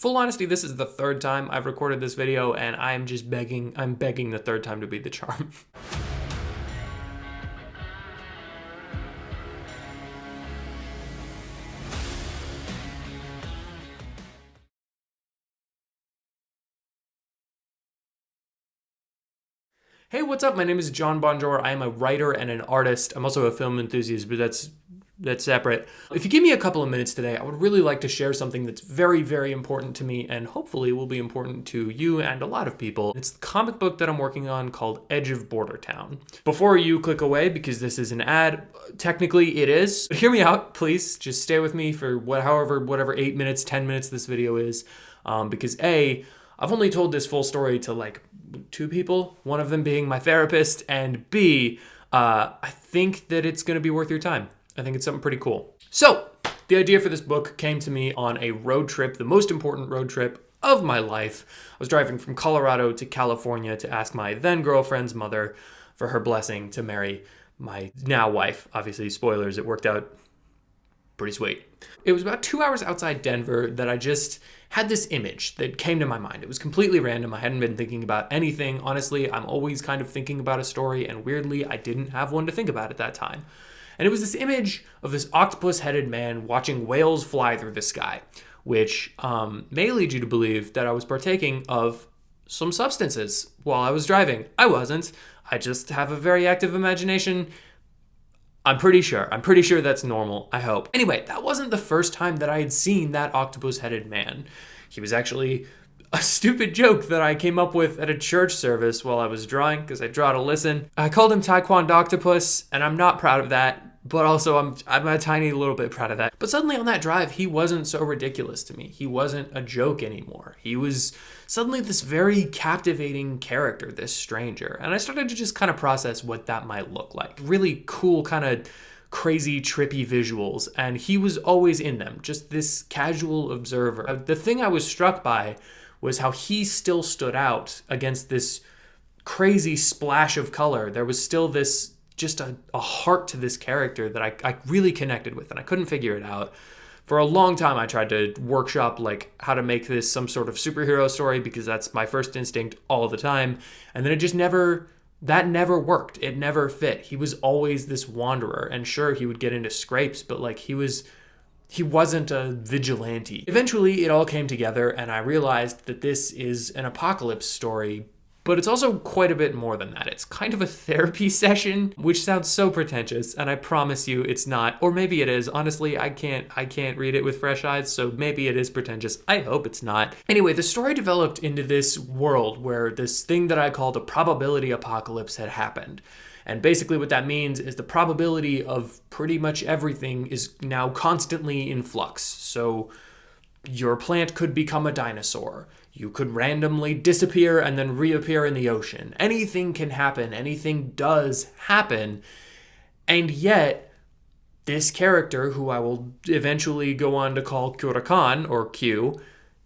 Full honesty, this is the third time I've recorded this video, and I'm begging the third time to be the charm. Hey, what's up? My name is John Bonjour. I am a writer and an artist. I'm also a film enthusiast, but that's separate. If you give me a couple of minutes today, I would really like to share something that's very, very important to me and hopefully will be important to you and a lot of people. It's the comic book that I'm working on called Edge of Bordertown. Before you click away, because this is an ad, technically it is, but hear me out, please. Just stay with me for whatever 8 minutes, 10 minutes this video is, because A, I've only told this full story to like 2 people, one of them being my therapist, and B, I think that it's going to be worth your time. I think it's something pretty cool. So, the idea for this book came to me on a road trip, the most important road trip of my life. I was driving from Colorado to California to ask my then girlfriend's mother for her blessing to marry my now wife. Obviously, spoilers, it worked out pretty sweet. It was about 2 hours outside Denver that I just had this image that came to my mind. It was completely random. I hadn't been thinking about anything. Honestly, I'm always kind of thinking about a story, and weirdly, I didn't have one to think about at that time. And it was this image of this octopus-headed man watching whales fly through the sky, which may lead you to believe that I was partaking of some substances while I was driving. I wasn't. I just have a very active imagination. I'm pretty sure that's normal, I hope. Anyway, that wasn't the first time that I had seen that octopus-headed man. He was actually a stupid joke that I came up with at a church service while I was drawing, because I draw to listen. I called him Taekwondo Octopus, and I'm not proud of that, but also I'm a tiny little bit proud of that. But suddenly on that drive, he wasn't so ridiculous to me. He wasn't a joke anymore. He was suddenly this very captivating character, this stranger. And I started to just kind of process what that might look like. Really cool, kind of crazy, trippy visuals. And he was always in them, just this casual observer. The thing I was struck by was how he still stood out against this crazy splash of color. There was still this, just a heart to this character that I really connected with, and I couldn't figure it out. For a long time, I tried to workshop like how to make this some sort of superhero story, because that's my first instinct all the time. And then that never worked. It never fit. He was always this wanderer, and sure, he would get into scrapes, but like he wasn't a vigilante. Eventually, it all came together, and I realized that this is an apocalypse story, but it's also quite a bit more than that. It's kind of a therapy session, which sounds so pretentious, and I promise you it's not. Or maybe it is. Honestly, I can't read it with fresh eyes, so maybe it is pretentious. I hope it's not. Anyway, the story developed into this world where this thing that I called a probability apocalypse had happened. And basically what that means is the probability of pretty much everything is now constantly in flux. So your plant could become a dinosaur. You could randomly disappear and then reappear in the ocean. Anything can happen. Anything does happen. And yet, this character, who I will eventually go on to call Curacan, or Q,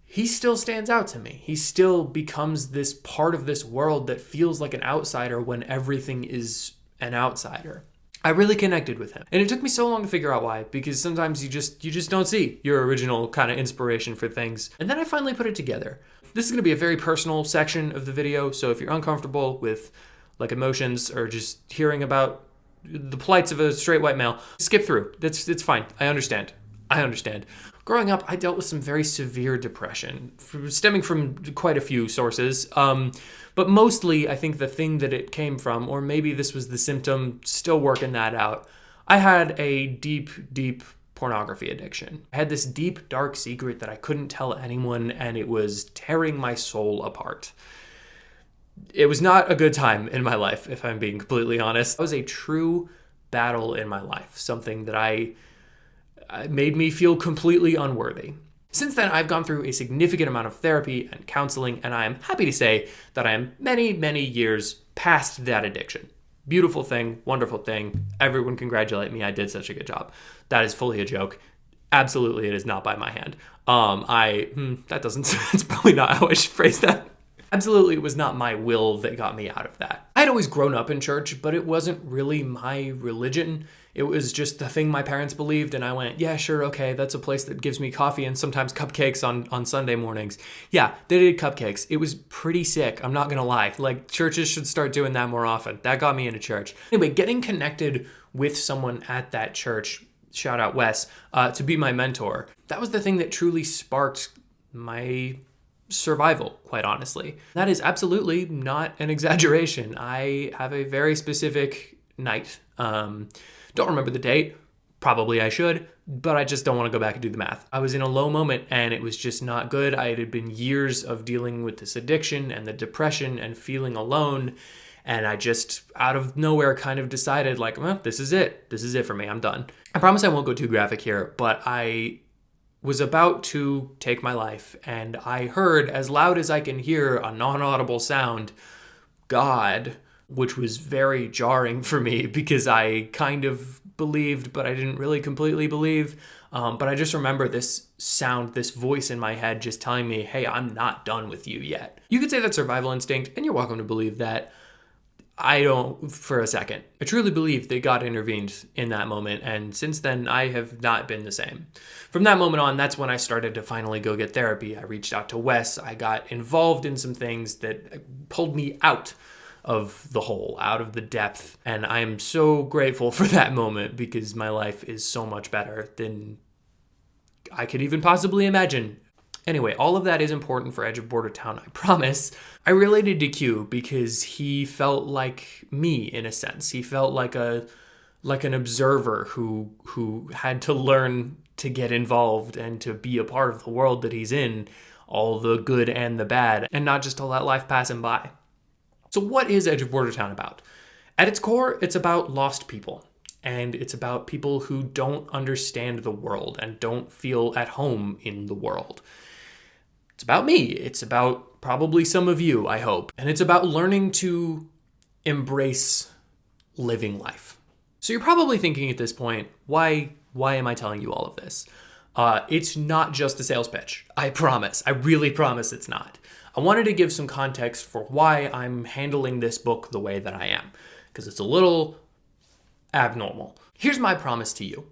he still stands out to me. He still becomes this part of this world that feels like an outsider when everything is an outsider. I really connected with him. And it took me so long to figure out why, because sometimes you just don't see your original kind of inspiration for things. And then I finally put it together. This is going to be a very personal section of the video, so if you're uncomfortable with like emotions or just hearing about the plights of a straight white male, skip through. It's fine. I understand. Growing up, I dealt with some very severe depression, stemming from quite a few sources. But mostly, I think the thing that it came from, or maybe this was the symptom, still working that out, I had a deep, deep pornography addiction. I had this deep, dark secret that I couldn't tell anyone, and it was tearing my soul apart. It was not a good time in my life, if I'm being completely honest. It was a true battle in my life, something that made me feel completely unworthy. Since then, I've gone through a significant amount of therapy and counseling, and I am happy to say that I am many, many years past that addiction. Beautiful thing, wonderful thing. Everyone congratulate me, I did such a good job. That is fully a joke. Absolutely, it is not by my hand. That's probably not how I should phrase that. Absolutely, it was not my will that got me out of that. I'd always grown up in church, but it wasn't really my religion. It was just the thing my parents believed, and I went, yeah, sure, okay, that's a place that gives me coffee and sometimes cupcakes on Sunday mornings. Yeah, they did cupcakes. It was pretty sick, I'm not gonna lie. Like, churches should start doing that more often. That got me into church. Anyway, getting connected with someone at that church, shout out Wes, to be my mentor, that was the thing that truly sparked my survival, quite honestly. That is absolutely not an exaggeration. I have a very specific night. Don't remember the date. Probably I should, but I just don't want to go back and do the math. I was in a low moment and it was just not good. It had been years of dealing with this addiction and the depression and feeling alone. And I just, out of nowhere, kind of decided, like, well, this is it. This is it for me. I'm done. I promise I won't go too graphic here, but I was about to take my life, and I heard, as loud as I can hear, a non-audible sound, God, which was very jarring for me because I kind of believed, but I didn't really completely believe. But I just remember this sound, this voice in my head just telling me, hey, I'm not done with you yet. You could say that's survival instinct, and you're welcome to believe that. I don't for a second. I truly believe that God intervened in that moment, and since then, I have not been the same. From that moment on, that's when I started to finally go get therapy. I reached out to Wes. I got involved in some things that pulled me out of the hole, out of the depth, and I am so grateful for that moment because my life is so much better than I could even possibly imagine. Anyway, all of that is important for Edge of Bordertown, I promise. I related to Q because he felt like me in a sense. He felt like an observer who had to learn to get involved and to be a part of the world that he's in, all the good and the bad, and not just to let life pass him by. So what is Edge of Bordertown about? At its core, it's about lost people. And it's about people who don't understand the world and don't feel at home in the world. It's about me. It's about probably some of you, I hope. And it's about learning to embrace living life. So you're probably thinking at this point, why am I telling you all of this? It's not just a sales pitch. I promise. I really promise it's not. I wanted to give some context for why I'm handling this book the way that I am, because it's a little abnormal. Here's my promise to you.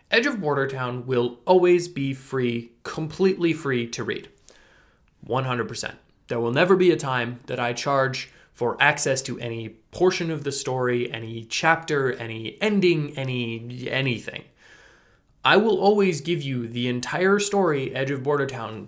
Edge of Bordertown will always be free, completely free to read. 100%. There will never be a time that I charge for access to any portion of the story, any chapter, any ending, anything. I will always give you the entire story, Edge of Bordertown,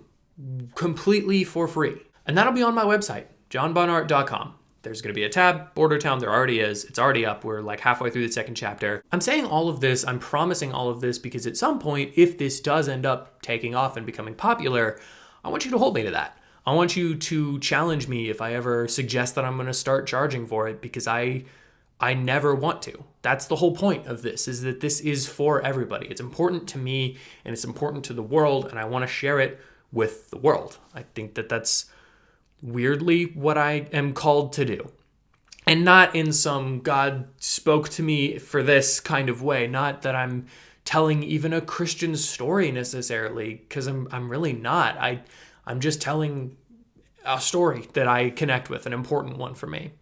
completely for free. And that'll be on my website, johnbonart.com. There's going to be a tab, Bordertown, there already is. It's already up. We're like halfway through the second chapter. I'm saying all of this, I'm promising all of this because at some point, if this does end up taking off and becoming popular, I want you to hold me to that. I want you to challenge me if I ever suggest that I'm going to start charging for it because I never want to. That's the whole point of this, is that this is for everybody. It's important to me and it's important to the world, and I want to share it with the world. I think that that's weirdly what I am called to do. And not in some God spoke to me for this kind of way. Not that I'm telling even a Christian story necessarily, because I'm really not. I'm just telling a story that I connect with, an important one for me.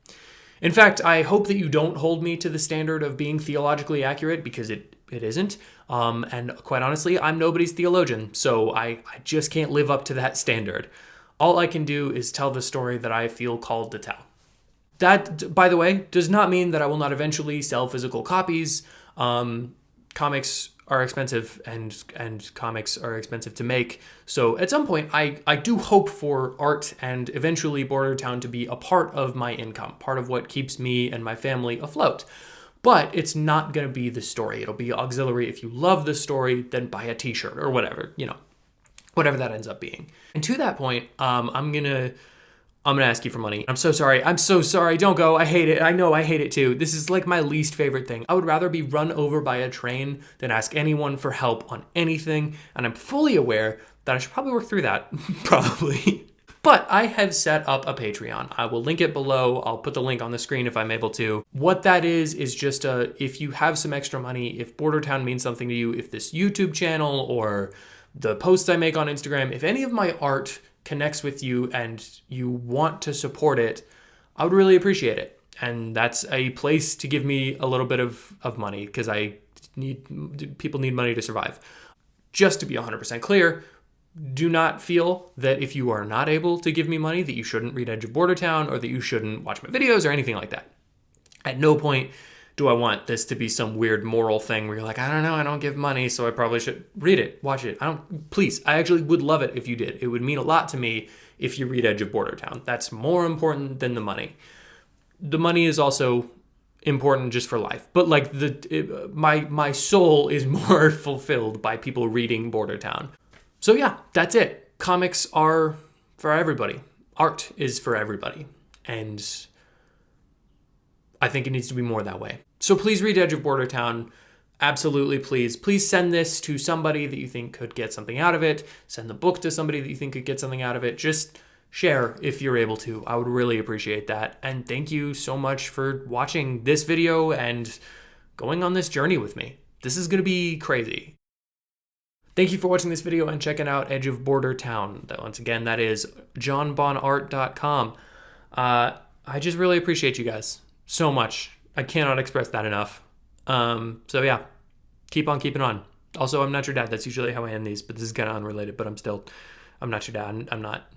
In fact, I hope that you don't hold me to the standard of being theologically accurate, because it isn't. And quite honestly, I'm nobody's theologian, so I just can't live up to that standard. All I can do is tell the story that I feel called to tell. That, by the way, does not mean that I will not eventually sell physical copies. Comics are expensive and comics are expensive to make. So at some point, I do hope for art and eventually Bordertown to be a part of my income, part of what keeps me and my family afloat. But it's not going to be the story. It'll be auxiliary. If you love the story, then buy a t-shirt or whatever, whatever that ends up being. And to that point, I'm gonna ask you for money. I'm so sorry. Don't go. I hate it. I know I hate it too. This is like my least favorite thing. I would rather be run over by a train than ask anyone for help on anything. And I'm fully aware that I should probably work through that. Probably. But I have set up a Patreon. I will link it below. I'll put the link on the screen if I'm able to. What that is just if you have some extra money, if Bordertown means something to you, if this YouTube channel or the posts I make on Instagram, if any of my art connects with you and you want to support it, I would really appreciate it. And that's a place to give me a little bit of money, because people need money to survive. Just to be 100% clear, do not feel that if you are not able to give me money that you shouldn't read Edge of Bordertown or that you shouldn't watch my videos or anything like that. At no point do I want this to be some weird moral thing where you're like, I don't know, I don't give money, so I probably should read it, watch it. Please, I actually would love it if you did. It would mean a lot to me if you read Edge of Bordertown. That's more important than the money. The money is also important just for life, but like my soul is more fulfilled by people reading Bordertown. So yeah, that's it. Comics are for everybody. Art is for everybody. And I think it needs to be more that way. So please read Edge of Bordertown. Absolutely, please. Please send this to somebody that you think could get something out of it. Send the book to somebody that you think could get something out of it. Just share if you're able to. I would really appreciate that. And thank you so much for watching this video and going on this journey with me. This is going to be crazy. Thank you for watching this video and checking out Edge of Bordertown. Once again, that is johnbonart.com. I just really appreciate you guys so much. I cannot express that enough. So yeah, keep on keeping on. Also, I'm not your dad. That's usually how I end these, but this is kind of unrelated, but I'm not your dad. I'm not